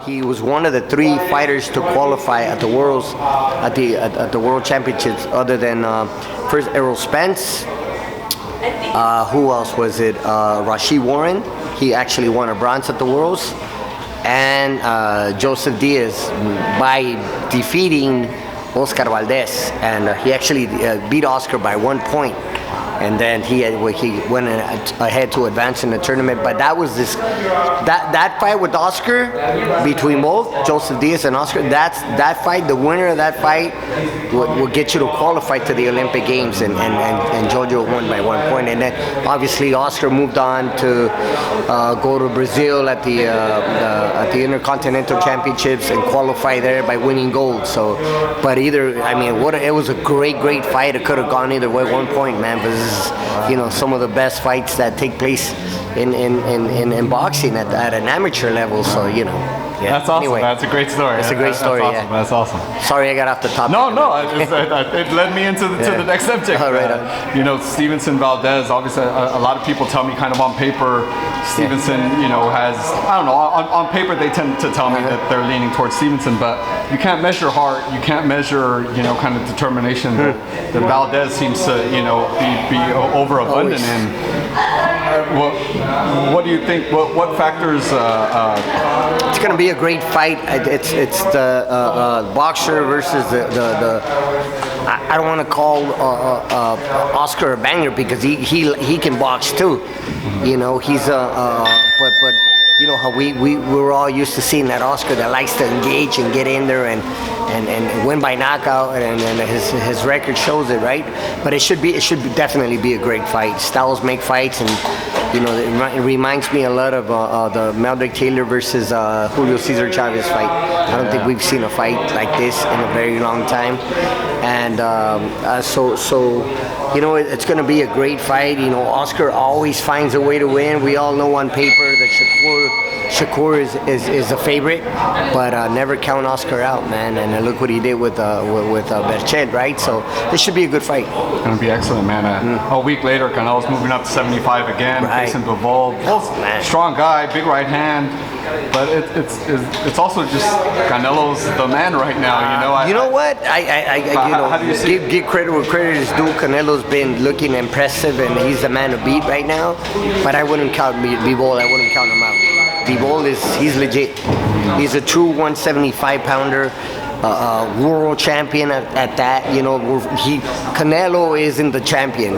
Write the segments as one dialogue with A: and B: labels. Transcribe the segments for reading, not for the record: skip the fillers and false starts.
A: He was one of the 3 fighters to qualify at the Worlds, at the World Championships, other than first Errol Spence. Who else was it? Rashid Warren. He actually won a bronze at the Worlds. And Joseph Diaz by defeating Oscar Valdez. And he actually beat Oscar by 1 point. And then he went ahead to advance in the tournament. But that was that fight with Oscar, between both Joseph Diaz and Oscar. That fight. The winner of that fight will get you to qualify to the Olympic Games. And Jojo won by 1 point. And then obviously Oscar moved on to go to Brazil at the Intercontinental Championships and qualify there by winning gold. So, but it was a great fight. It could have gone either way. 1 point, man. But this is, some of the best fights that take place in boxing at an amateur level. So, Yeah.
B: That's awesome.
A: Anyway,
B: that's a great story.
A: That's a great story.
B: That's awesome.
A: Sorry, I got off the topic.
B: No. It led me into the next subject.
A: Oh, right
B: Stevenson, Valdez. Obviously, a lot of people tell me, kind of on paper, Stevenson, has, I don't know. On paper, they tend to tell me that they're leaning towards Stevenson, but you can't measure heart. You can't measure, kind of determination that Valdez seems to, be overabundant in. What do you think? What factors?
A: It's going to be a great fight. It's the boxer versus the I don't want to call Oscar a banger because he can box too. He's but how we're all used to seeing that Oscar that likes to engage and get in there and win by knockout, and his record shows it, right? But it should definitely be a great fight. Styles make fights, and it reminds me a lot of the Meldrick Taylor versus Julio Cesar Chavez fight. I don't think we've seen a fight like this in a very long time, and it's going to be a great fight. Oscar always finds a way to win. We all know on paper that Shakur is a favorite, but never count Oscar out, man. And look what he did with Berchet, right? So this should be a good fight.
B: It's going to be excellent, man. A week later, Canelo's moving up to 75 again, facing Bivol. Strong guy, big right hand. But it's also just Canelo's the man right now,
A: How do you see give credit where credit is due. Canelo's been looking impressive, and he's the man to beat right now. But I wouldn't count Bivol. I wouldn't count him out. Bivol he's legit. He's a true 175-pounder. World champion at that. Canelo isn't the champion.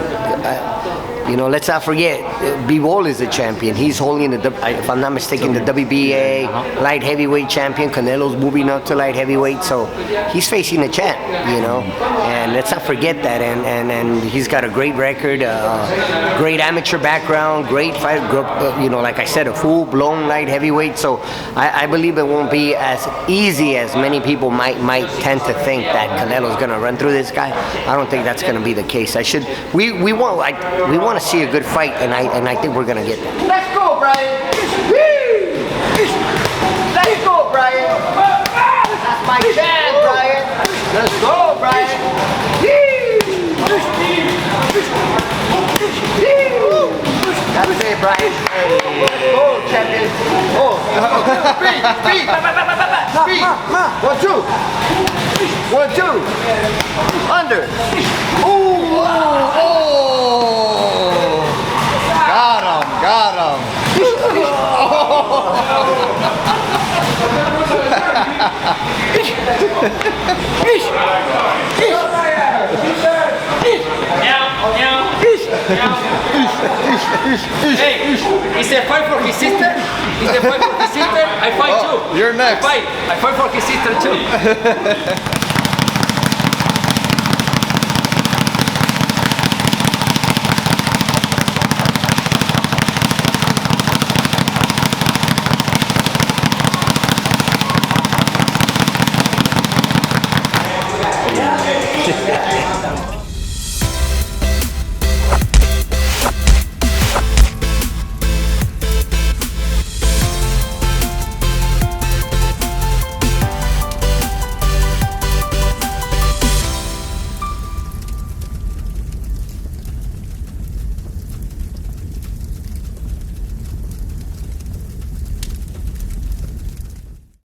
A: Let's not forget, Bivol is the champion. He's holding if I'm not mistaken, the WBA light heavyweight champion. Canelo's moving up to light heavyweight, so he's facing a champ, And let's not forget that. And he's got a great record, great amateur background, great fight. Like I said, a full-blown light heavyweight. So I believe it won't be as easy as many people might tend to think that Canelo's going to run through this guy. I don't think that's going to be the case. We want to see a good fight, and I think we're gonna get that.
C: Let's go, Brian. Let's go, Brian. That's my chance, Brian. Let's go, Brian. That's it, Brian. Let's go, champion. Speed. 1, 2. 1, 2. Under. Got him.
D: Hey, is a fight for his sister? I fight too.
B: You're next.
D: I fight for his sister too.